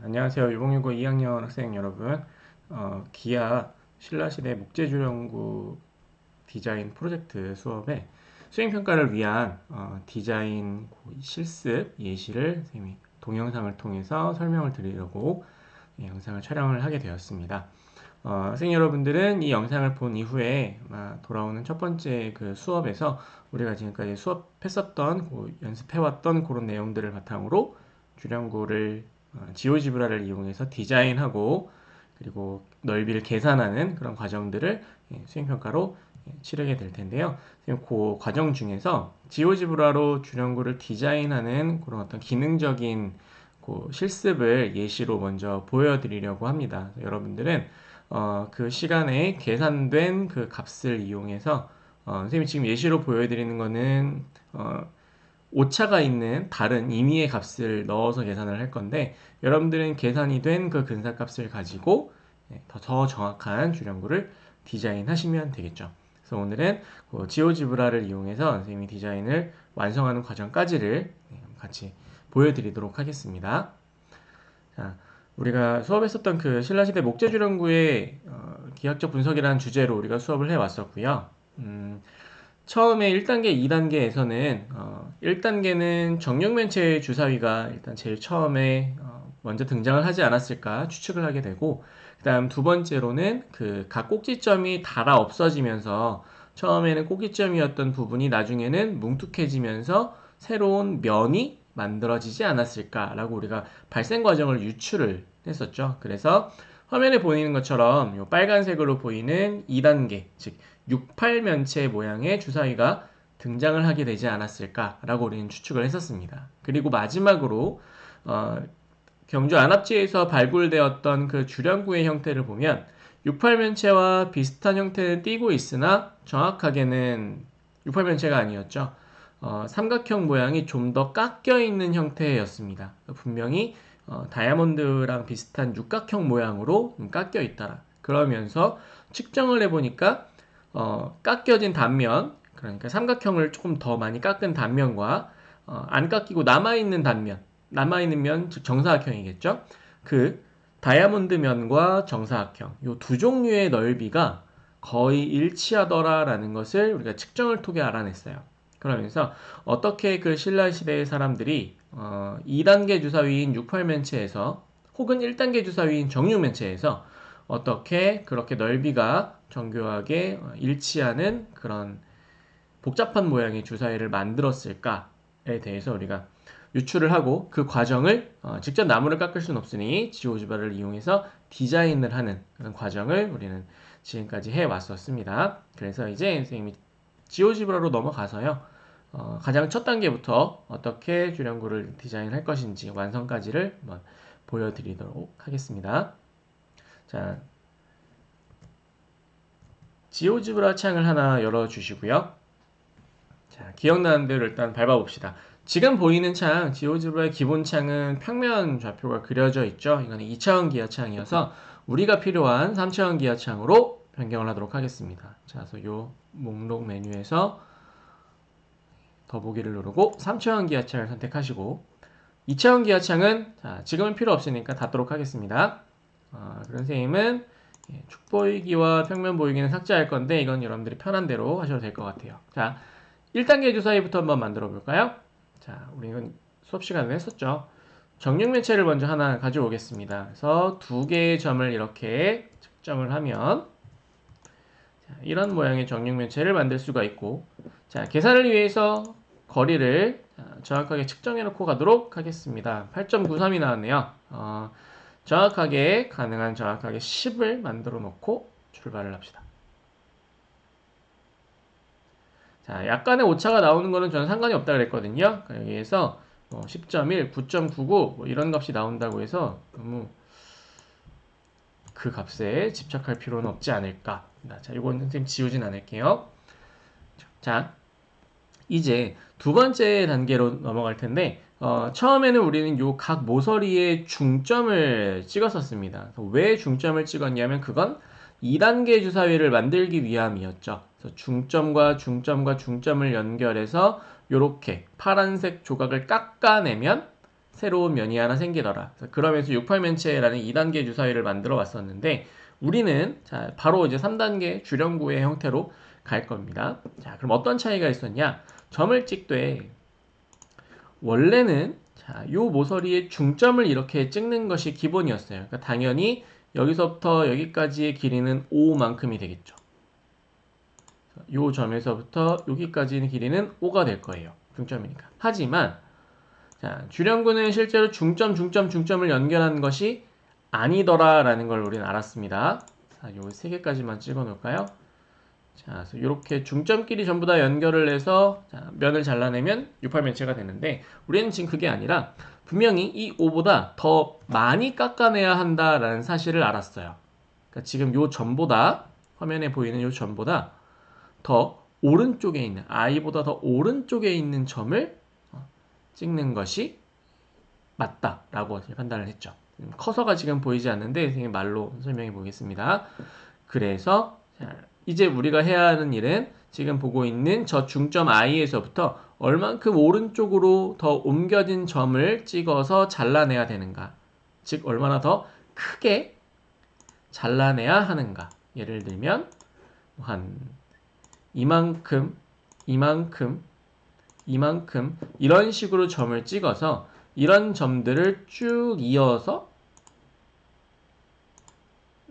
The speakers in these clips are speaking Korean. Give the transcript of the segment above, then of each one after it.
안녕하세요. 유봉유고 2학년 학생 여러분. 기아 신라시대 목재주연구 디자인 프로젝트 수업에 수행평가를 위한 디자인 실습 예시를 선생님이 동영상을 통해서 설명을 드리려고 영상을 촬영을 하게 되었습니다. 학생 여러분들은 이 영상을 본 이후에 아마 돌아오는 첫 번째 그 수업에서 우리가 지금까지 수업했었던 연습해왔던 그런 내용들을 바탕으로 주령구를 지오지브라를 이용해서 디자인하고 그리고 넓이를 계산하는 그런 과정들을 수행평가로 치르게 될 텐데요. 그 과정 중에서 지오지브라로 주령구를 디자인하는 그런 어떤 기능적인 그 실습을 예시로 먼저 보여드리려고 합니다. 여러분들은 그 시간에 계산된 그 값을 이용해서 선생님이 지금 예시로 보여드리는 거는 오차가 있는 다른 임의의 값을 넣어서 계산을 할 건데 여러분들은 계산이 된 그 근사값을 가지고 더 정확한 주령구를 디자인하시면 되겠죠. 그래서 오늘은 그 지오지브라를 이용해서 선생님이 디자인을 완성하는 과정까지를 같이 보여드리도록 하겠습니다. 자, 우리가 수업했었던 그 신라시대 목재주령구의 기하적 분석이라는 주제로 우리가 수업을 해왔었고요. 처음에 1단계, 2단계에서는 1단계는 정육면체의 주사위가 일단 제일 처음에 먼저 등장을 하지 않았을까 추측을 하게 되고 그 다음 두 번째로는 그 각 꼭지점이 닳아 없어지면서 처음에는 꼭지점이었던 부분이 나중에는 뭉툭해지면서 새로운 면이 만들어지지 않았을까라고 우리가 발생 과정을 유추를 했었죠. 그래서 화면에 보이는 것처럼 요 빨간색으로 보이는 2단계, 즉 68면체 모양의 주사위가 등장을 하게 되지 않았을까라고 우리는 추측을 했었습니다. 그리고 마지막으로 경주 안압지에서 발굴되었던 그 주량구의 형태를 보면 68면체와 비슷한 형태는 띠고 있으나 정확하게는 68면체가 아니었죠. 삼각형 모양이 좀 더 깎여 있는 형태였습니다. 분명히 다이아몬드랑 비슷한 육각형 모양으로 깎여 있더라. 그러면서 측정을 해보니까 깎여진 단면, 그러니까 삼각형을 조금 더 많이 깎은 단면과 안 깎이고 남아있는 단면, 남아있는 면, 즉 정사각형이겠죠. 그 다이아몬드 면과 정사각형, 이 두 종류의 넓이가 거의 일치하더라라는 것을 우리가 측정을 통해 알아냈어요. 그러면서 어떻게 그 신라시대의 사람들이 2단계 주사위인 68면체에서 혹은 1단계 주사위인 정육면체에서 어떻게 그렇게 넓이가 정교하게 일치하는 그런 복잡한 모양의 주사위를 만들었을까에 대해서 우리가 유추를 하고 그 과정을 직접 나무를 깎을 수는 없으니 지오지브라를 이용해서 디자인을 하는 그런 과정을 우리는 지금까지 해왔었습니다. 그래서 이제 선생님이 지오지브라로 넘어가서요. 가장 첫 단계부터 어떻게 주령구를 디자인할 것인지 완성까지를 한번 보여드리도록 하겠습니다. 자, 지오지브라 창을 하나 열어주시고요. 자, 기억나는 대로 일단 밟아봅시다. 지금 보이는 창, 지오지브라의 기본 창은 평면 좌표가 그려져 있죠. 이거는 2차원 기하창이어서 우리가 필요한 3차원 기하창으로 변경을 하도록 하겠습니다. 자, 그래서 요 목록 메뉴에서 더보기를 누르고 3차원 기하창을 선택하시고 2차원 기하창은 지금은 필요 없으니까 닫도록 하겠습니다. 그런 선생님은 축 보이기와 평면 보이기는 삭제할 건데 이건 여러분들이 편한 대로 하셔도 될 것 같아요. 자, 1단계 주사위부터 한번 만들어 볼까요? 자, 우리 이건 수업 시간에 했었죠. 정육면체를 먼저 하나 가져오겠습니다. 그래서 두 개의 점을 이렇게 측정을 하면 이런 모양의 정육면체를 만들 수가 있고 자, 계산을 위해서 거리를 정확하게 측정해 놓고 가도록 하겠습니다. 8.93이 나왔네요. 정확하게 가능한 정확하게 10을 만들어 놓고 출발을 합시다. 자, 약간의 오차가 나오는 거는 저는 상관이 없다 그랬거든요. 여기에서 10.1, 9.99 뭐 이런 값이 나온다고 해서 너무 그 값에 집착할 필요는 없지 않을까. 자, 이건 선생님 지우진 않을게요. 자, 이제 두 번째 단계로 넘어갈 텐데 처음에는 우리는 요 각 모서리에 중점을 찍었었습니다. 왜 중점을 찍었냐면 그건 2단계 주사위를 만들기 위함이었죠. 그래서 중점과 중점과 중점을 연결해서 이렇게 파란색 조각을 깎아내면 새로운 면이 하나 생기더라. 그러면서 68면체라는 2단계 주사위를 만들어 왔었는데 우리는 자, 바로 이제 3단계 주령구의 형태로 갈 겁니다. 자, 그럼 어떤 차이가 있었냐? 점을 찍되 원래는 자, 요 모서리에 중점을 이렇게 찍는 것이 기본이었어요. 그러니까 당연히 여기서부터 여기까지의 길이는 5만큼이 되겠죠. 요 점에서부터 여기까지의 길이는 5가 될 거예요. 중점이니까. 하지만 자, 주령구는 실제로 중점을 연결한 것이 아니더라라는 걸 우리는 알았습니다. 자, 요 세 개까지만 찍어 놓을까요? 자, 그래서 이렇게 중점끼리 전부 다 연결을 해서 자, 면을 잘라내면 68면체가 되는데 우리는 지금 그게 아니라 분명히 이 5보다 더 많이 깎아내야 한다라는 사실을 알았어요. 그러니까 지금 요 점보다 화면에 보이는 요 점보다 더 오른쪽에 있는 i보다 더 오른쪽에 있는 점을 찍는 것이 맞다라고 판단을 했죠. 커서가 지금 보이지 않는데 선생님 말로 설명해 보겠습니다. 그래서 이제 우리가 해야 하는 일은 지금 보고 있는 저 중점 i에서부터 얼만큼 오른쪽으로 더 옮겨진 점을 찍어서 잘라내야 되는가. 즉 얼마나 더 크게 잘라내야 하는가. 예를 들면 한 이만큼 이런 식으로 점을 찍어서 이런 점들을 쭉 이어서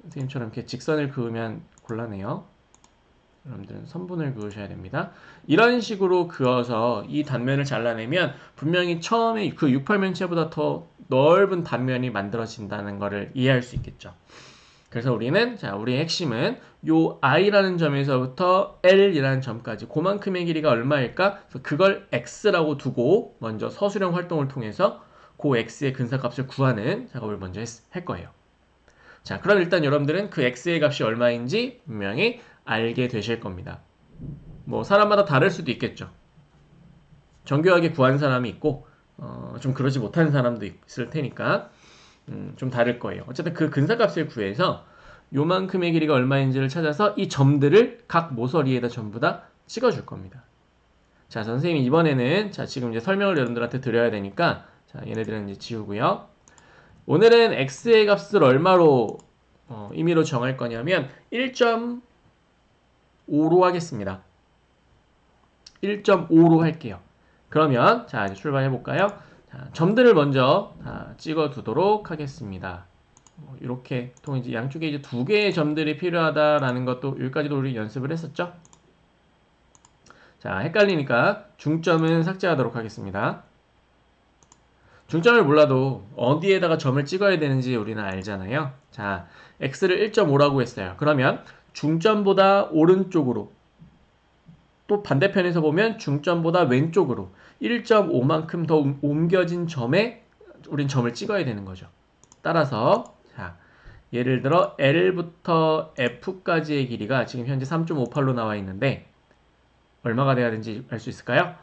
선생님처럼 이렇게 직선을 그으면 곤란해요. 여러분들은 선분을 그으셔야 됩니다. 이런 식으로 그어서 이 단면을 잘라내면 분명히 처음에 그 68면체보다 더 넓은 단면이 만들어진다는 것을 이해할 수 있겠죠. 그래서 우리는 자, 우리의 핵심은 요 i라는 점에서부터 l이라는 점까지 그만큼의 길이가 얼마일까? 그걸 x라고 두고 먼저 서술형 활동을 통해서 그 x의 근사값을 구하는 작업을 먼저 할 거예요. 자, 그럼 일단 여러분들은 그 x의 값이 얼마인지 분명히 알게 되실 겁니다. 뭐 사람마다 다를 수도 있겠죠. 정교하게 구한 사람이 있고 좀 그러지 못한 사람도 있을 테니까 좀 다를 거예요. 어쨌든 그 근사값을 구해서 요만큼의 길이가 얼마인지를 찾아서 이 점들을 각 모서리에다 전부 다 찍어줄 겁니다. 자, 선생님이 이번에는 자, 지금 이제 설명을 여러분들한테 드려야 되니까 자, 얘네들은 이제 지우고요. 오늘은 x의 값을 얼마로 임의로 정할 거냐면 1.5로 하겠습니다. 1.5로 할게요. 그러면 자, 이제 출발해 볼까요? 자, 점들을 먼저 찍어 두도록 하겠습니다. 이렇게 또 이제 양쪽에 이제 두 개의 점들이 필요하다라는 것도 여기까지도 우리 연습을 했었죠. 자, 헷갈리니까 중점은 삭제하도록 하겠습니다. 중점을 몰라도 어디에다가 점을 찍어야 되는지 우리는 알잖아요. 자, x를 1.5라고 했어요. 그러면 중점보다 오른쪽으로 또 반대편에서 보면 중점보다 왼쪽으로 1.5만큼 더 옮겨진 점에 우린 점을 찍어야 되는 거죠. 따라서 자, 예를 들어 L부터 F까지의 길이가 지금 현재 3.58로 나와 있는데 얼마가 돼야 되는지 알 수 있을까요?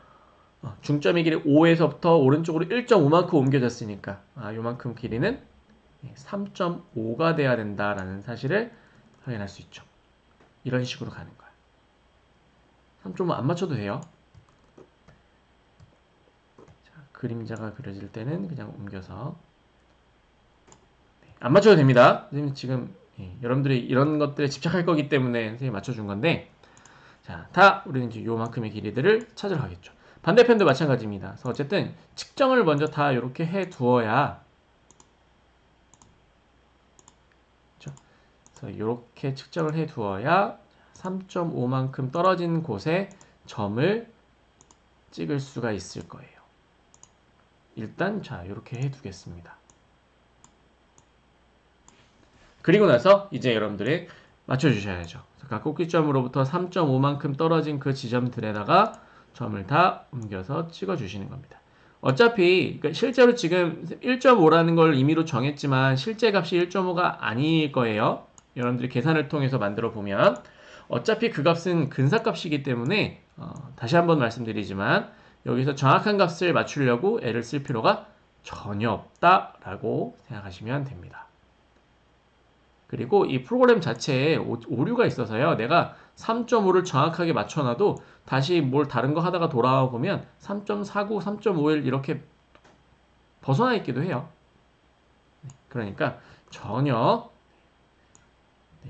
중점의 길이 5에서부터 오른쪽으로 1.5만큼 옮겨졌으니까 요만큼 길이는 3.5가 돼야 된다라는 사실을 확인할 수 있죠. 이런 식으로 가는 거야. 3.5 안 맞춰도 돼요. 자, 그림자가 그려질 때는 그냥 옮겨서 안 맞춰도 됩니다. 선생님 지금 여러분들이 이런 것들에 집착할 거기 때문에 선생님이 맞춰준 건데 자, 다 우리는 이제 요만큼의 길이들을 찾으러 가겠죠. 반대편도 마찬가지입니다. 그래서 어쨌든 측정을 먼저 다 이렇게 해 두어야 그렇죠? 그래서 이렇게 측정을 해 두어야 3.5만큼 떨어진 곳에 점을 찍을 수가 있을 거예요. 일단 자, 이렇게 해 두겠습니다. 그리고 나서 이제 여러분들이 맞춰주셔야죠. 각 꼭지점으로부터 3.5만큼 떨어진 그 지점들에다가 점을 다 옮겨서 찍어주시는 겁니다. 어차피 그러니까 실제로 지금 1.5라는 걸 임의로 정했지만 실제 값이 1.5가 아닐 거예요. 여러분들이 계산을 통해서 만들어 보면 어차피 그 값은 근사값이기 때문에 다시 한번 말씀드리지만 여기서 정확한 값을 맞추려고 애를 쓸 필요가 전혀 없다라고 생각하시면 됩니다. 그리고 이 프로그램 자체에 오류가 있어서요. 내가 3.5를 정확하게 맞춰놔도 다시 뭘 다른 거 하다가 돌아와 보면 3.49, 3.51 이렇게 벗어나 있기도 해요. 그러니까 전혀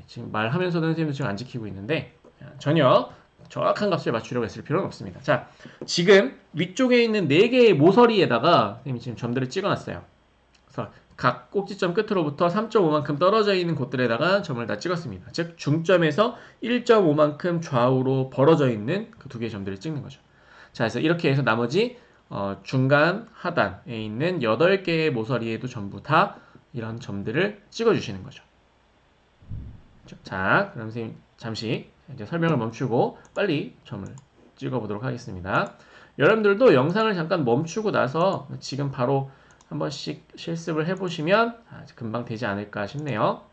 지금 말하면서도 선생님도 지금 안 지키고 있는데 전혀 정확한 값을 맞추려고 했을 필요는 없습니다. 자, 지금 위쪽에 있는 4개의 모서리에다가 선생님이 지금 점들을 찍어놨어요. 그래서 각 꼭지점 끝으로부터 3.5만큼 떨어져 있는 곳들에다가 점을 다 찍었습니다. 즉 중점에서 1.5만큼 좌우로 벌어져 있는 그 2개의 점들을 찍는 거죠. 자, 그래서 이렇게 해서 나머지 중간 하단에 있는 8개의 모서리에도 전부 다 이런 점들을 찍어주시는 거죠. 자, 그럼 선생님 잠시 이제 설명을 멈추고 빨리 점을 찍어보도록 하겠습니다. 여러분들도 영상을 잠깐 멈추고 나서 지금 바로 한 번씩 실습을 해보시면 금방 되지 않을까 싶네요.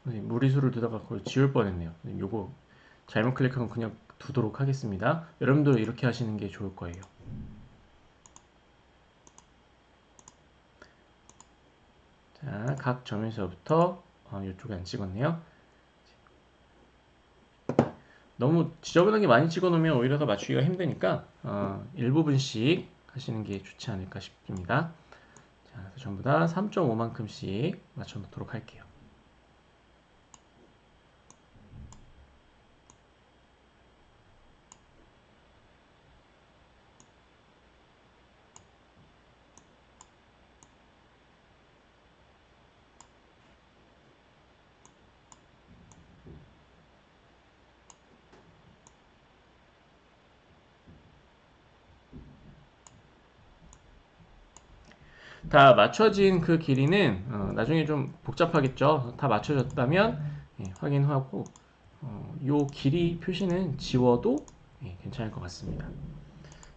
무리수를 두다가 그걸 지울 뻔했네요. 요거 잘못 클릭하면 그냥 두도록 하겠습니다. 여러분도 이렇게 하시는 게 좋을 거예요. 자, 각 점에서부터 이쪽에 안 찍었네요. 너무 지저분하게 많이 찍어놓으면 오히려 더 맞추기가 힘드니까 일부분씩 하시는 게 좋지 않을까 싶습니다. 자, 그래서 전부 다 3.5만큼씩 맞춰놓도록 할게요. 다 맞춰진 그 길이는 나중에 좀 복잡하겠죠. 다 맞춰졌다면 확인하고 요 길이 표시는 지워도 괜찮을 것 같습니다.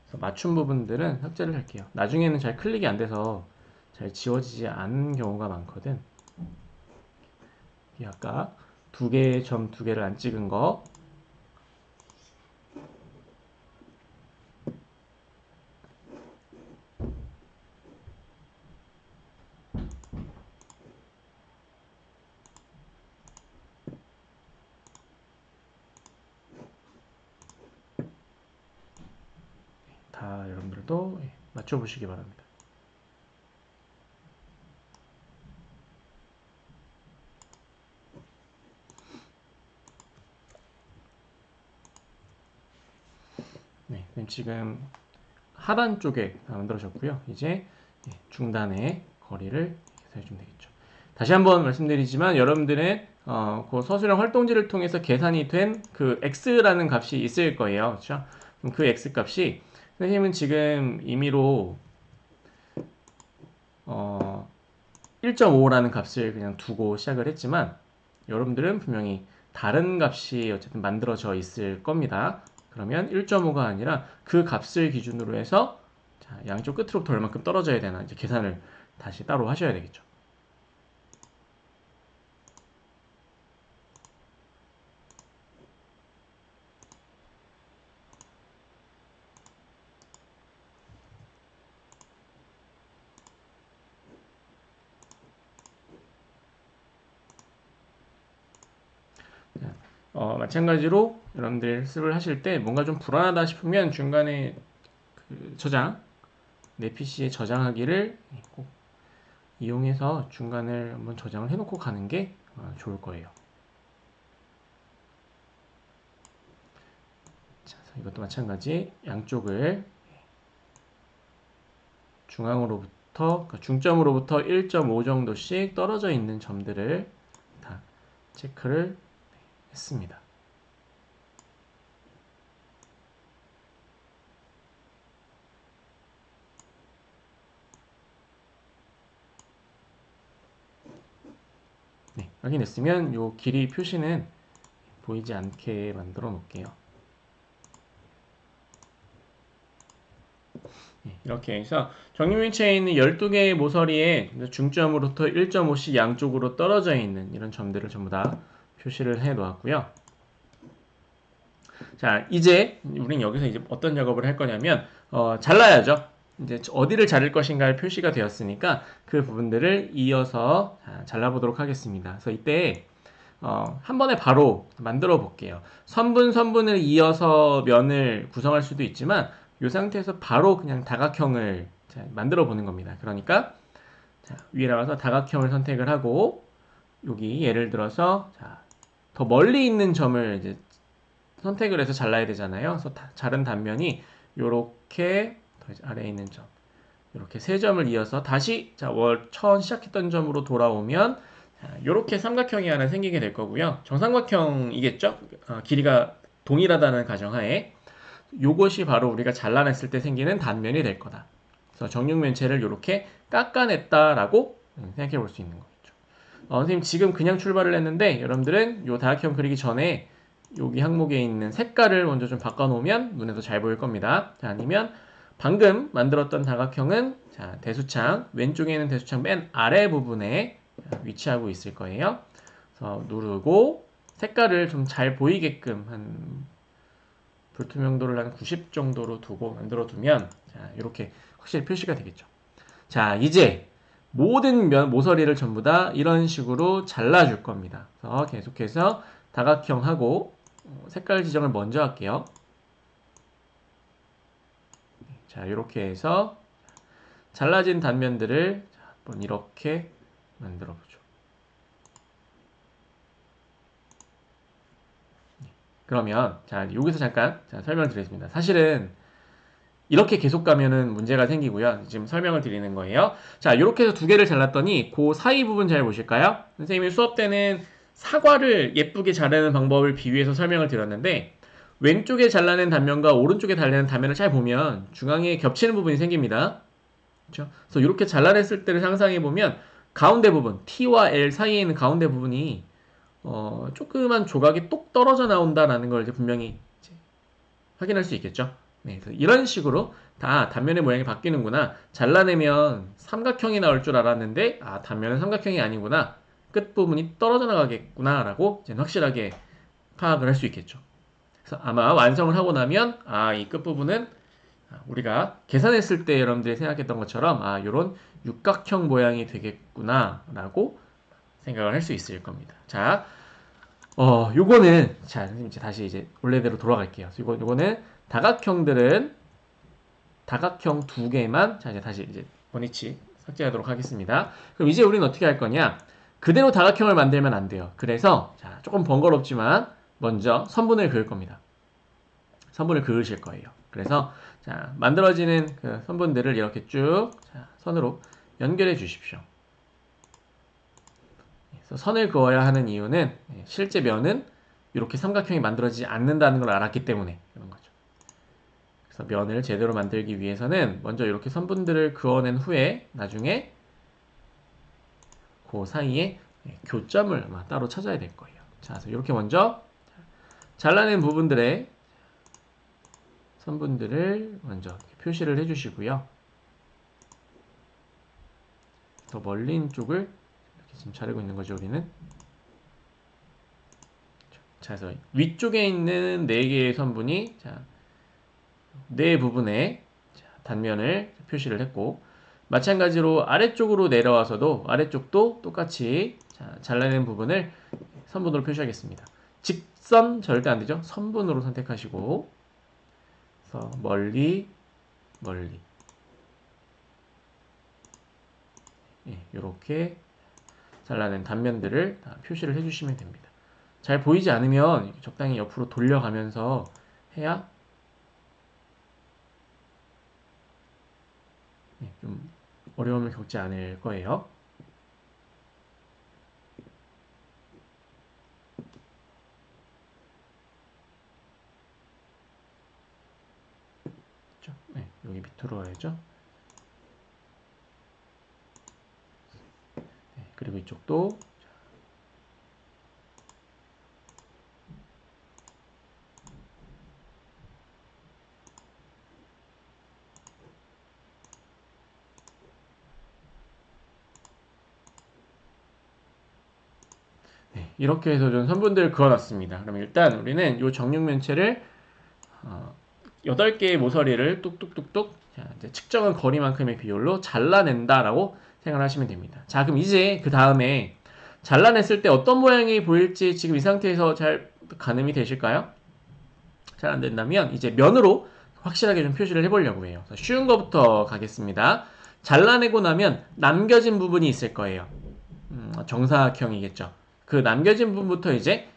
그래서 맞춘 부분들은 삭제를 할게요. 나중에는 잘 클릭이 안 돼서 잘 지워지지 않는 경우가 많거든. 아까 2개의 점 2개를 안 찍은 거 다 여러분들도 맞춰보시기 바랍니다. 네, 지금 하단 쪽에 만들어졌고요. 이제 중단의 거리를 계산해주면 되겠죠. 다시 한번 말씀드리지만 여러분들의 그 서술형 활동지를 통해서 계산이 된 그 x라는 값이 있을 거예요. 그렇죠? 그럼 그 x 값이 선생님은 지금 임의로 1.5라는 값을 그냥 두고 시작을 했지만 여러분들은 분명히 다른 값이 어쨌든 만들어져 있을 겁니다. 그러면 1.5가 아니라 그 값을 기준으로 해서 자, 양쪽 끝으로부터 얼마큼 떨어져야 되나 이제 계산을 다시 따로 하셔야 되겠죠. 마찬가지로 여러분들 습을 하실 때 뭔가 좀 불안하다 싶으면 중간에 그 저장, 내 PC에 저장하기를 꼭 이용해서 중간을 한번 저장을 해놓고 가는 게 좋을 거예요. 자, 이것도 마찬가지 양쪽을 중앙으로부터 그러니까 중점으로부터 1.5 정도씩 떨어져 있는 점들을 다 체크를 했습니다. 네, 확인했으면 이 길이 표시는 보이지 않게 만들어 놓을게요. 네, 이렇게 해서 정육면체에 있는 12개의 모서리에 중점으로부터 1.5씩 양쪽으로 떨어져 있는 이런 점들을 전부 다 표시를 해 놓았고요. 자, 이제 우린 여기서 이제 어떤 작업을 할 거냐면 잘라야죠. 이제 어디를 자를 것인가를 표시가 되었으니까 그 부분들을 이어서 잘라보도록 하겠습니다. 그래서 이때 한 번에 바로 만들어 볼게요. 선분을 이어서 면을 구성할 수도 있지만 이 상태에서 바로 그냥 다각형을 만들어 보는 겁니다. 그러니까 자, 위에 나가서 다각형을 선택을 하고 여기 예를 들어서 더 멀리 있는 점을 이제 선택을 해서 잘라야 되잖아요. 그래서 자른 단면이 이렇게 아래에 있는 점 이렇게 세 점을 이어서 다시 처음 시작했던 점으로 돌아오면 이렇게 삼각형이 하나 생기게 될 거고요. 정삼각형이겠죠? 길이가 동일하다는 가정하에 이것이 바로 우리가 잘라냈을 때 생기는 단면이 될 거다. 그래서 정육면체를 이렇게 깎아냈다라고 생각해 볼 수 있는 거겠죠. 선생님 지금 그냥 출발을 했는데 여러분들은 이 다각형 그리기 전에 여기 항목에 있는 색깔을 먼저 좀 바꿔놓으면 눈에 더 잘 보일 겁니다. 자, 아니면 방금 만들었던 다각형은 대수창 왼쪽에 있는 대수창 맨 아래 부분에 위치하고 있을 거예요. 그래서 누르고 색깔을 좀 잘 보이게끔 한 불투명도를 한 90 정도로 두고 만들어 두면 이렇게 확실히 표시가 되겠죠. 자, 이제 모든 모서리를 전부 다 이런 식으로 잘라줄 겁니다. 그래서 계속해서 다각형하고 색깔 지정을 먼저 할게요. 자, 이렇게 해서 잘라진 단면들을 한번 이렇게 만들어 보죠. 그러면 여기서 잠깐 설명을 드리겠습니다. 사실은 이렇게 계속 가면은 문제가 생기고요. 지금 설명을 드리는 거예요. 자, 이렇게 해서 두 개를 잘랐더니 그 사이 부분 잘 보실까요? 선생님이 수업 때는 사과를 예쁘게 자르는 방법을 비유해서 설명을 드렸는데 왼쪽에 잘라낸 단면과 오른쪽에 잘라낸 단면을 잘 보면 중앙에 겹치는 부분이 생깁니다. 그렇죠? 그래서 이렇게 잘라냈을 때를 상상해 보면 가운데 부분 T와 L 사이에 있는 가운데 부분이 조그만 조각이 똑 떨어져 나온다라는 걸 이제 분명히 이제 확인할 수 있겠죠. 네, 그래서 이런 식으로 다 단면의 모양이 바뀌는구나. 잘라내면 삼각형이 나올 줄 알았는데 단면은 삼각형이 아니구나. 끝부분이 떨어져 나가겠구나라고 이제 확실하게 파악을 할 수 있겠죠. 그래서 아마 완성을 하고 나면 이 끝부분은 우리가 계산했을 때 여러분들이 생각했던 것처럼 이런 육각형 모양이 되겠구나라고 생각을 할 수 있을 겁니다. 자, 요거는 선생님 다시 이제 원래대로 돌아갈게요. 요거는 다각형들은 다각형 두 개만 이제 다시 이제 원위치 삭제하도록 하겠습니다. 그럼 이제 우리는 어떻게 할 거냐? 그대로 다각형을 만들면 안 돼요. 그래서 조금 번거롭지만 먼저 선분을 그을 겁니다. 선분을 그으실 거예요. 그래서 만들어지는 그 선분들을 이렇게 쭉 선으로 연결해 주십시오. 그래서 선을 그어야 하는 이유는 실제 면은 이렇게 삼각형이 만들어지지 않는다는 걸 알았기 때문에 그런 거죠. 그래서 면을 제대로 만들기 위해서는 먼저 이렇게 선분들을 그어낸 후에 나중에 그 사이에 교점을 따로 찾아야 될 거예요. 자, 그래서 이렇게 먼저 잘라낸 부분들의 선분들을 먼저 표시를 해주시고요. 더 멀리 있는 쪽을 이렇게 지금 자르고 있는 거죠, 우리는. 자, 그래서 위쪽에 있는 4개의 선분이 네 부분에 단면을 표시를 했고 마찬가지로 아래쪽으로 내려와서도 아래쪽도 똑같이 잘라낸 부분을 선분으로 표시하겠습니다. 직선 절대 안 되죠. 선분으로 선택하시고 그래서 멀리 이렇게 잘라낸 단면들을 다 표시를 해주시면 됩니다. 잘 보이지 않으면 적당히 옆으로 돌려가면서 해야 좀 어려움을 겪지 않을 거예요. 그렇죠? 여기 밑으로 와야죠. 그리고 이쪽도 이렇게 해서 좀 선분들을 그어놨습니다. 그럼 일단 우리는 이 정육면체를 8개의 모서리를 뚝뚝뚝뚝 이제 측정한 거리만큼의 비율로 잘라낸다라고 생각하시면 됩니다. 자, 그럼 이제 그 다음에 잘라냈을 때 어떤 모양이 보일지 지금 이 상태에서 잘 가늠이 되실까요? 잘 안 된다면 이제 면으로 확실하게 좀 표시를 해보려고 해요. 쉬운 거부터 가겠습니다. 잘라내고 나면 남겨진 부분이 있을 거예요. 정사각형이겠죠. 그 남겨진 부분부터 이제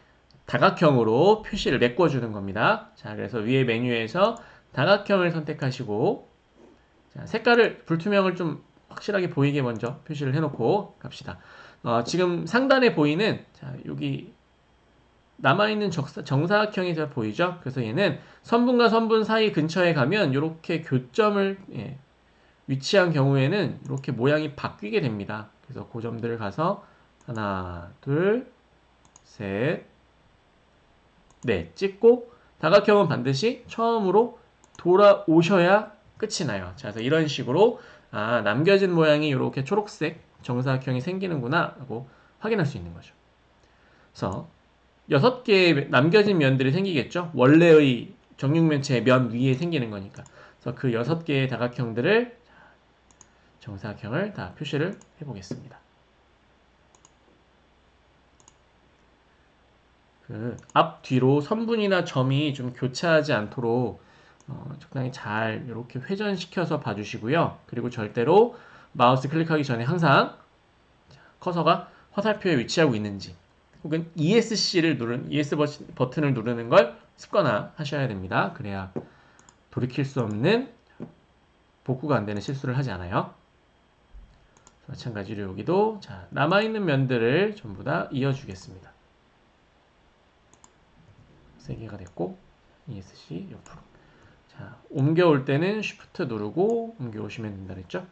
다각형으로 표시를 메꿔주는 겁니다. 자, 그래서 위에 메뉴에서 다각형을 선택하시고, 자, 색깔을 불투명을 좀 확실하게 보이게 먼저 표시를 해놓고 갑시다. 지금 상단에 보이는, 자, 여기 남아있는 정사각형이 잘 보이죠? 그래서 얘는 선분과 선분 사이 근처에 가면 이렇게 교점을 위치한 경우에는 이렇게 모양이 바뀌게 됩니다. 그래서 그 점들을 가서 하나, 둘, 셋, 넷 찍고 다각형은 반드시 처음으로 돌아오셔야 끝이 나요. 자, 그래서 이런 식으로 남겨진 모양이 이렇게 초록색 정사각형이 생기는구나 하고 확인할 수 있는 거죠. 그래서 6개의 남겨진 면들이 생기겠죠. 원래의 정육면체의 면 위에 생기는 거니까. 그래서 그 6개의 다각형들을 정사각형을 다 표시를 해보겠습니다. 그 앞뒤로 선분이나 점이 좀 교차하지 않도록 적당히 잘 이렇게 회전시켜서 봐주시고요. 그리고 절대로 마우스 클릭하기 전에 항상 커서가 화살표에 위치하고 있는지 혹은 ES 버튼을 누르는 걸 습관화 하셔야 됩니다. 그래야 돌이킬 수 없는 복구가 안 되는 실수를 하지 않아요. 마찬가지로 여기도 자, 남아있는 면들을 전부 다 이어주겠습니다. 3개가 됐고 ESC 옆으로 자, 옮겨올 때는 Shift 누르고 옮겨오시면 된다 그랬죠?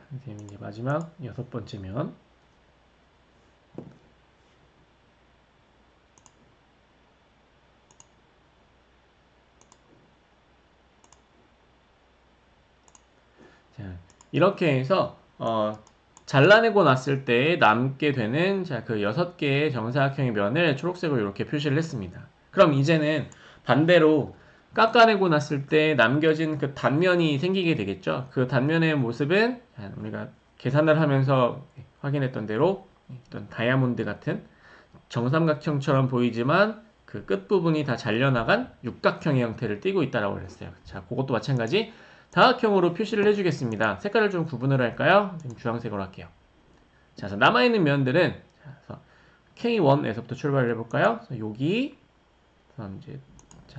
선생님 이제 마지막 6번째 면 자, 이렇게 해서 잘라내고 났을 때 남게 되는 자, 그 6개의 정사각형의 면을 초록색으로 이렇게 표시를 했습니다. 그럼 이제는 반대로 깎아내고 났을 때 남겨진 그 단면이 생기게 되겠죠. 그 단면의 모습은 우리가 계산을 하면서 확인했던 대로 어떤 다이아몬드 같은 정삼각형처럼 보이지만 그 끝부분이 다 잘려나간 육각형의 형태를 띠고 있다라고 그랬어요. 자, 그것도 마찬가지 다각형으로 표시를 해주겠습니다. 색깔을 좀 구분을 할까요? 주황색으로 할게요. 자, 그래서 남아있는 면들은 K1에서부터 출발을 해볼까요? 여기 이제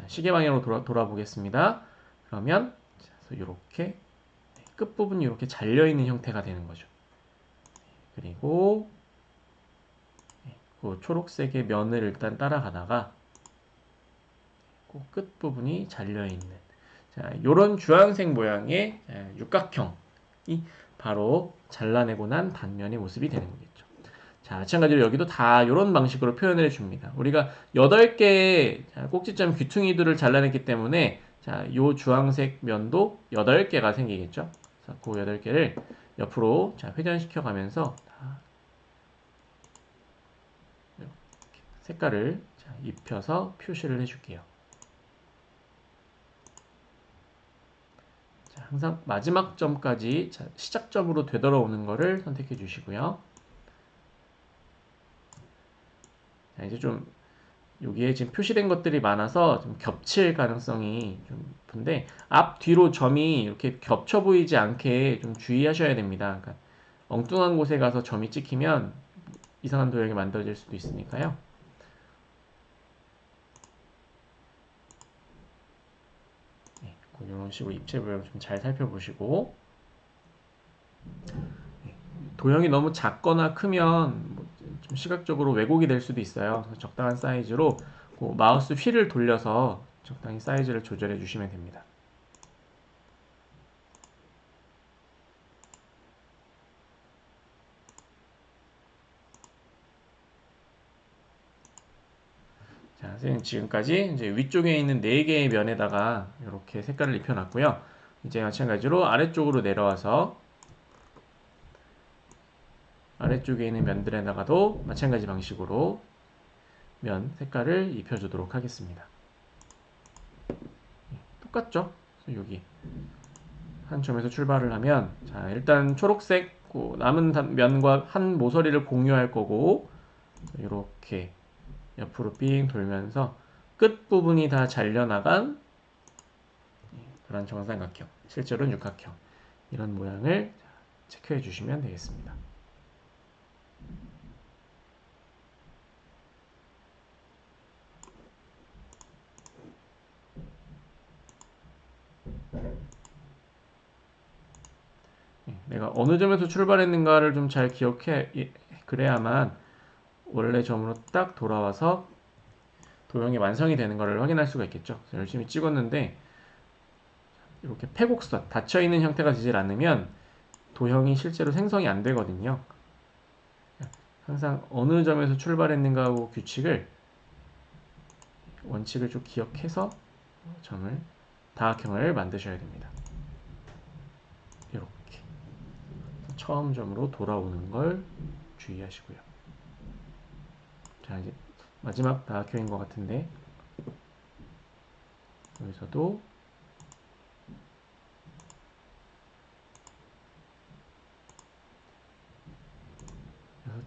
시계 방향으로 돌아보겠습니다. 그러면 이렇게 끝부분이 이렇게 잘려있는 형태가 되는 거죠. 그리고 그 초록색의 면을 일단 따라가다가 그 끝부분이 잘려있는 자, 요런 주황색 모양의 육각형이 바로 잘라내고 난 단면의 모습이 되는 거겠죠. 자, 마찬가지로 여기도 다 이런 방식으로 표현을 해줍니다. 우리가 8개의 꼭지점 귀퉁이들을 잘라냈기 때문에 자, 요 주황색 면도 8개가 생기겠죠. 그래서 그 8개를 옆으로 자, 회전시켜 가면서 색깔을 자, 입혀서 표시를 해줄게요. 자, 항상 마지막 점까지 시작점으로 되돌아오는 거를 선택해 주시고요. 자, 이제 좀 여기에 지금 표시된 것들이 많아서 좀 겹칠 가능성이 좀 높은데 앞 뒤로 점이 이렇게 겹쳐 보이지 않게 좀 주의하셔야 됩니다. 그러니까 엉뚱한 곳에 가서 점이 찍히면 이상한 도형이 만들어질 수도 있으니까요. 네, 이런 식으로 입체 모양 좀 잘 살펴보시고, 네, 도형이 너무 작거나 크면 좀 시각적으로 왜곡이 될 수도 있어요. 그래서 적당한 사이즈로 마우스 휠을 돌려서 적당히 사이즈를 조절해 주시면 됩니다. 자, 선생님 지금까지 이제 위쪽에 있는 4개의 면에다가 이렇게 색깔을 입혀놨고요. 이제 마찬가지로 아래쪽으로 내려와서 아래쪽에 있는 면들에다가도 마찬가지 방식으로 면 색깔을 입혀주도록 하겠습니다. 똑같죠? 여기 한 점에서 출발을 하면, 자, 일단 초록색 남은 면과 한 모서리를 공유할 거고, 이렇게 옆으로 삥 돌면서 끝부분이 다 잘려나간 그런 정삼각형, 실제로는 육각형, 이런 모양을 체크해 주시면 되겠습니다. 내가 어느 점에서 출발했는가를 좀 잘 기억해, 그래야만 원래 점으로 딱 돌아와서 도형이 완성이 되는 것을 확인할 수가 있겠죠. 열심히 찍었는데 이렇게 패곡선, 닫혀있는 형태가 되질 않으면 도형이 실제로 생성이 안 되거든요. 항상 어느 점에서 출발했는가 하고 원칙을 좀 기억해서 점을, 다각형을 만드셔야 됩니다. 이렇게 처음 점으로 돌아오는 걸 주의하시고요. 자, 이제 마지막 다각형인 것 같은데 여기서도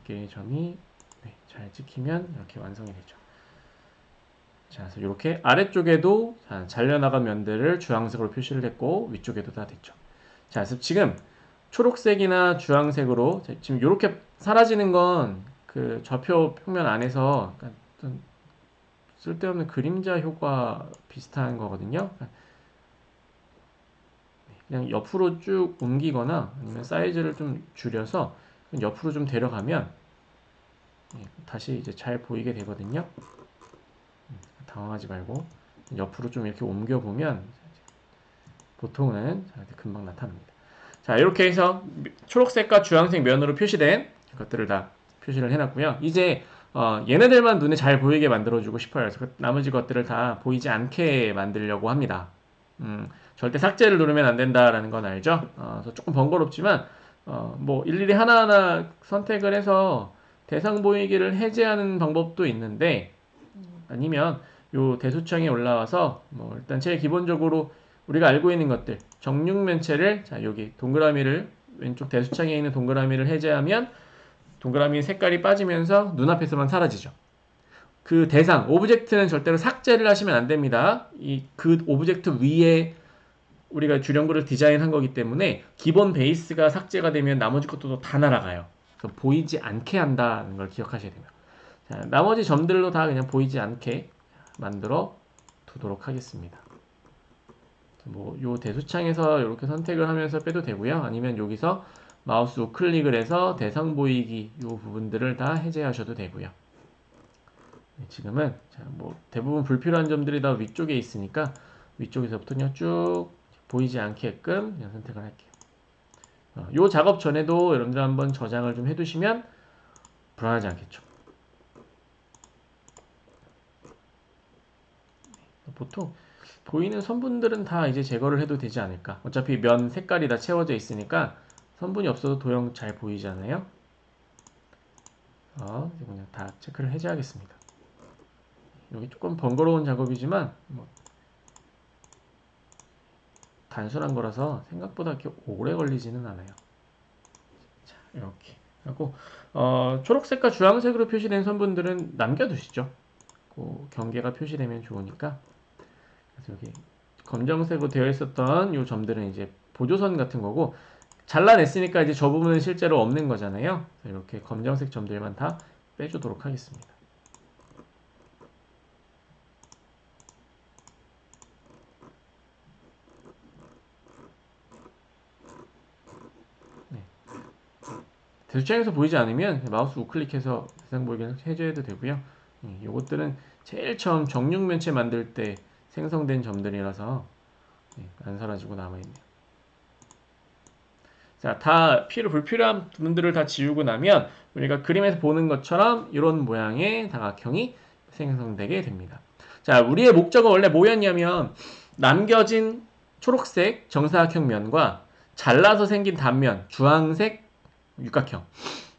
6개의 점이 잘 찍히면 이렇게 완성이 되죠. 자, 그래서 이렇게 아래쪽에도 잘려나간 면들을 주황색으로 표시를 했고 위쪽에도 다 됐죠. 자, 그래서 지금 초록색이나 주황색으로 지금 이렇게 사라지는 건 그 좌표 평면 안에서 쓸데없는 그림자 효과 비슷한 거거든요. 그냥 옆으로 쭉 옮기거나 아니면 사이즈를 좀 줄여서 옆으로 좀 데려가면 다시 이제 잘 보이게 되거든요. 당황하지 말고 옆으로 좀 이렇게 옮겨보면 보통은 금방 나타납니다. 자, 이렇게 해서 초록색과 주황색 면으로 표시된 것들을 다 표시를 해놨고요. 이제 얘네들만 눈에 잘 보이게 만들어주고 싶어요. 그래서 나머지 것들을 다 보이지 않게 만들려고 합니다. 절대 삭제를 누르면 안 된다라는 건 알죠? 그래서 조금 번거롭지만 뭐 일일이 하나하나 선택을 해서 대상 보이기를 해제하는 방법도 있는데, 아니면 요 대수창에 올라와서 뭐 일단 제일 기본적으로 우리가 알고 있는 것들 정육면체를, 자, 여기 동그라미를, 왼쪽 대수창에 있는 동그라미를 해제하면 동그라미 색깔이 빠지면서 눈앞에서만 사라지죠. 그 대상 오브젝트는 절대로 삭제를 하시면 안 됩니다. 그 오브젝트 위에 우리가 주령구를 디자인한 거기 때문에 기본 베이스가 삭제가 되면 나머지 것도 다 날아가요. 그래서 보이지 않게 한다는 걸 기억하셔야 됩니다. 자, 나머지 점들로 다 그냥 보이지 않게 만들어 두도록 하겠습니다. 뭐 요 대수창에서 이렇게 선택을 하면서 빼도 되고요. 아니면 여기서 마우스 우클릭을 해서 대상 보이기 요 부분들을 다 해제하셔도 되고요. 지금은 뭐 대부분 불필요한 점들이 다 위쪽에 있으니까 위쪽에서부터 쭉 보이지 않게끔 그냥 선택을 할게요. 요 작업 전에도 여러분들 한번 저장을 좀 해두시면 불안하지 않겠죠. 보통 보이는 선분들은 다 이제 제거를 해도 되지 않을까. 어차피 면 색깔이 다 채워져 있으니까 선분이 없어도 도형 잘 보이잖아요. 그냥 다 체크를 해제하겠습니다. 여기 조금 번거로운 작업이지만 뭐 단순한 거라서 생각보다 이렇게 오래 걸리지는 않아요. 자, 이렇게 하고 초록색과 주황색으로 표시된 선분들은 남겨두시죠. 그 경계가 표시되면 좋으니까. 그래서 여기 검정색으로 되어 있었던 이 점들은 이제 보조선 같은 거고 잘라냈으니까 이제 저 부분은 실제로 없는 거잖아요. 이렇게 검정색 점들만 다 빼주도록 하겠습니다. 네. 대수창에서 보이지 않으면 마우스 우클릭해서 대상 보이게 해줘도 되고요. 이것들은 제일 처음 정육면체 만들 때 생성된 점들이라서 안 사라지고 남아있네요. 자, 다 불필요한 부분들을 다 지우고 나면 우리가 그림에서 보는 것처럼 이런 모양의 다각형이 생성되게 됩니다. 자, 우리의 목적은 원래 뭐였냐면 남겨진 초록색 정사각형 면과 잘라서 생긴 단면 주황색 육각형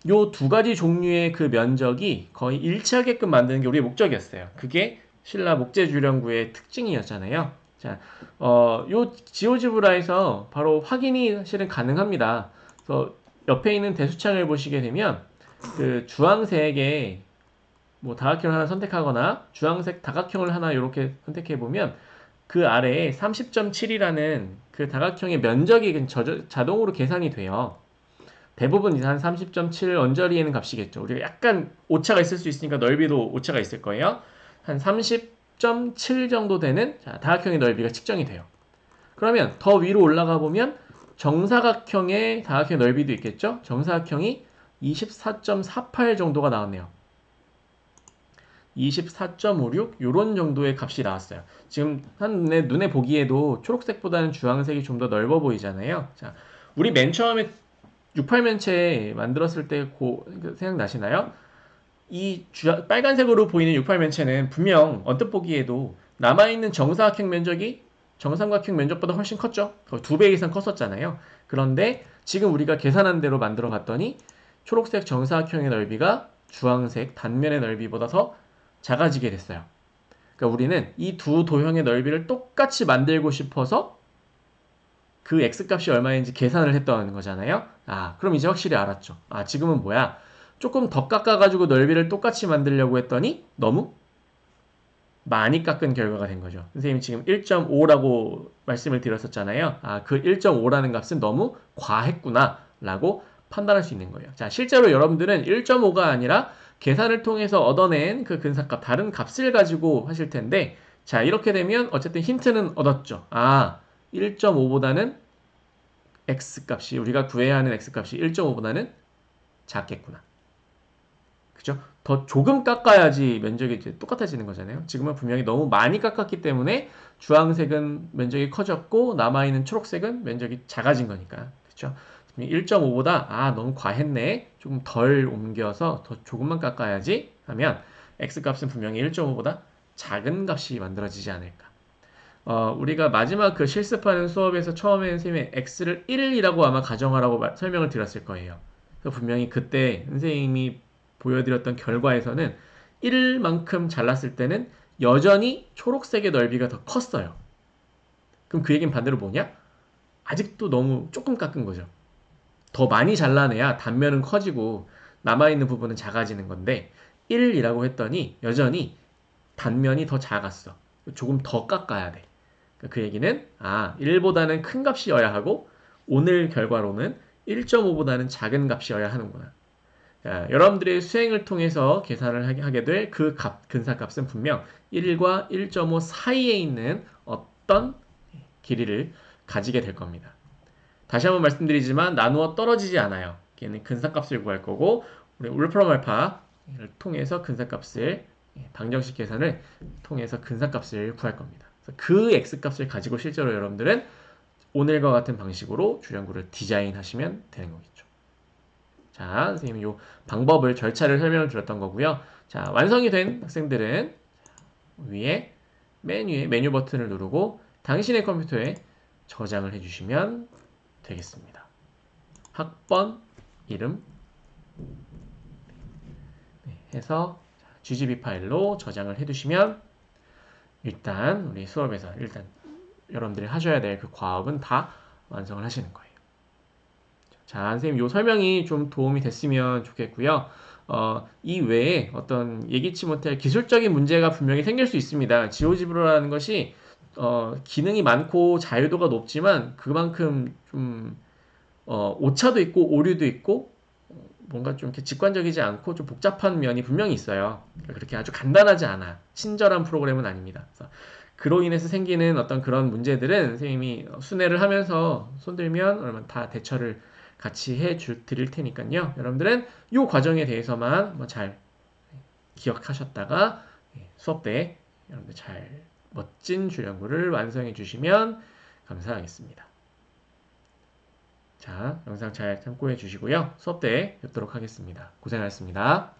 요 두 가지 종류의 그 면적이 거의 일치하게끔 만드는 게 우리의 목적이었어요. 그게 신라 목재주령구의 특징이었잖아요. 자, 요 지오지브라에서 바로 확인이 사실은 가능합니다. 그래서 옆에 있는 대수창을 보시게 되면 그 주황색의 뭐 다각형을 하나 선택하거나 주황색 다각형을 하나 이렇게 선택해 보면 그 아래에 30.7이라는 그 다각형의 면적이 자동으로 계산이 돼요. 대부분 한 30.7 언저리에는 값이겠죠. 우리가 약간 오차가 있을 수 있으니까 넓이도 오차가 있을 거예요. 한 30.7 정도 되는 다각형의 넓이가 측정이 돼요. 그러면 더 위로 올라가 보면 정사각형의 다각형의 넓이도 있겠죠. 정사각형이 24.48 정도가 나왔네요. 24.56 이런 정도의 값이 나왔어요. 지금 눈에 보기에도 초록색보다는 주황색이 좀 더 넓어 보이잖아요. 자, 우리 맨 처음에 68면체 만들었을 때 생각나시나요? 이 빨간색으로 보이는 68면체는 분명 언뜻 보기에도 남아있는 정사각형 면적이 정삼각형 면적보다 훨씬 컸죠. 2배 이상 컸었잖아요. 그런데 지금 우리가 계산한 대로 만들어 봤더니 초록색 정사각형의 넓이가 주황색 단면의 넓이보다 더 작아지게 됐어요. 그러니까 우리는 이 두 도형의 넓이를 똑같이 만들고 싶어서 그 x값이 얼마인지 계산을 했던 거잖아요. 그럼 이제 확실히 알았죠. 지금은 뭐야? 조금 더 깎아가지고 넓이를 똑같이 만들려고 했더니 너무 많이 깎은 결과가 된 거죠. 선생님이 지금 1.5라고 말씀을 드렸었잖아요. 그 1.5라는 값은 너무 과했구나 라고 판단할 수 있는 거예요. 자, 실제로 여러분들은 1.5가 아니라 계산을 통해서 얻어낸 그 근사값, 다른 값을 가지고 하실 텐데, 자, 이렇게 되면 어쨌든 힌트는 얻었죠. 1.5보다는 x값이, 우리가 구해야 하는 x값이 1.5보다는 작겠구나. 그죠? 더 조금 깎아야지 면적이 이제 똑같아지는 거잖아요. 지금은 분명히 너무 많이 깎았기 때문에 주황색은 면적이 커졌고 남아있는 초록색은 면적이 작아진 거니까. 그죠? 1.5보다 너무 과했네. 조금 덜 옮겨서 더 조금만 깎아야지 하면 x값은 분명히 1.5보다 작은 값이 만들어지지 않을까. 우리가 마지막 그 실습하는 수업에서 처음에 선생님이 x를 1이라고 아마 가정하라고 설명을 드렸을 거예요. 분명히 그때 선생님이 보여드렸던 결과에서는 1만큼 잘랐을 때는 여전히 초록색의 넓이가 더 컸어요. 그럼 그 얘기는 반대로 뭐냐? 아직도 너무 조금 깎은 거죠. 더 많이 잘라내야 단면은 커지고 남아있는 부분은 작아지는 건데 1이라고 했더니 여전히 단면이 더 작았어. 조금 더 깎아야 돼. 그 얘기는 1보다는 큰 값이어야 하고 오늘 결과로는 1.5보다는 작은 값이어야 하는구나. 자, 여러분들의 수행을 통해서 계산을 하게 될 그 근사값은 분명 1과 1.5 사이에 있는 어떤 길이를 가지게 될 겁니다. 다시 한번 말씀드리지만 나누어 떨어지지 않아요. 얘는 근사값을 구할 거고 우리 울프럼 알파를 통해서 근사값을 방정식 계산을 통해서 근사값을 구할 겁니다. 그 x값을 가지고 실제로 여러분들은 오늘과 같은 방식으로 주량구를 디자인하시면 되는 거겠죠. 자, 선생님이 이 방법을 절차를 설명을 드렸던 거고요. 자, 완성이 된 학생들은 위에 메뉴에 메뉴 버튼을 누르고 당신의 컴퓨터에 저장을 해주시면 되겠습니다. 학번, 이름 해서 GGB 파일로 저장을 해두시면 일단 우리 수업에서 일단 여러분들이 하셔야 될 그 과업은 다 완성을 하시는 거예요. 자, 선생님, 요 설명이 좀 도움이 됐으면 좋겠고요. 이 외에 어떤 예기치 못할 기술적인 문제가 분명히 생길 수 있습니다. 지오지브로라는 것이 기능이 많고 자유도가 높지만 그만큼 좀 오차도 있고 오류도 있고 뭔가 좀 이렇게 직관적이지 않고 좀 복잡한 면이 분명히 있어요. 그러니까 그렇게 아주 간단하지 않아. 친절한 프로그램은 아닙니다. 그래서 그로 인해서 생기는 어떤 그런 문제들은 선생님이 순회를 하면서 손들면 얼마 다 대처를 같이 드릴 테니까요. 여러분들은 이 과정에 대해서만 한번 잘 기억하셨다가 수업 때 여러분들 잘 멋진 줄연구를 완성해 주시면 감사하겠습니다. 자, 영상 잘 참고해 주시고요. 수업 때 뵙도록 하겠습니다. 고생하셨습니다.